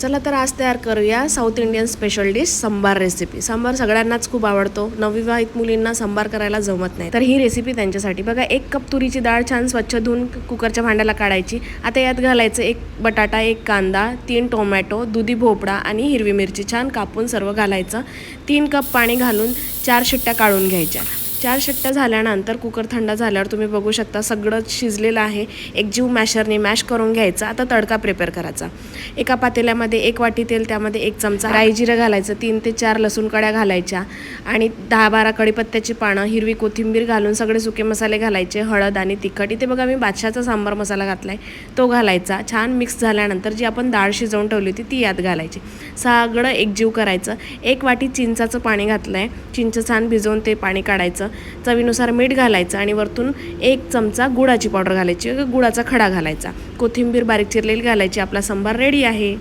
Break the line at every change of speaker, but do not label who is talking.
चला तर आज तयार करूया south Indian special dish sambar recipe. Sambar सगळ्यांनाच खूप आवडतो, नवविवाहित मुलींना सांबार करायला जमत नाही, तर ही रेसिपी त्यांच्यासाठी। बघा, 1 कप तुरीची डाळ छान स्वच्छ धुवून कुकरच्या भांड्याला काढायची। आता यात घालायचं 1 बटाटा, 1 कांदा, 3 टोमॅटो, दुधी भोपळा आणि हिरवी मिरची छान कापून सर्व घालायचं। 3 कप पाणी घालून 4 शिट्ट्या काढून घ्यायच्या। 4 शिट्ट्या झाल्यानंतर कुकर थंड झाल्यावर तुम्ही बघू शकता सगळं शिजलेलं आहे। एकजीव मॅशरने मॅश करून घ्यायचं। आता तडका प्रिपेअर करायचा। एका पातेल्यामध्ये 1 वाटी तेल, त्यामध्ये 1 चमचा राई जिरं घालायचं, 3 ते 4 लसूण कड्या घालायच्या आणि 10-12 कढीपत्त्याची पानं, हिरवी कोथिंबीर घालून सगळे सुके मसाले घालायचे, हळद आणि तिखट। इथे बघा मी बादशाहचा सांबार मसाला घातलाय, तो घालायचा। छान मिक्स झाल्यानंतर जी आपण डाळ शिजवून ठेवली होती ती यात घालायची। सगळं एकजीव करायचं। 1 वाटी चिंचाचं पाणी घातलंय, चिंच छान भिजवून ते पाणी काढायचं। चवीनुसार मीठ घालायचं आणि वरतून 1 चमचा गुळाची पावडर घालायची, गुळाचा खडा घालायचा। कोथिंबीर बारीक चिरलेली घालायची। आपला सांबार रेडी आहे।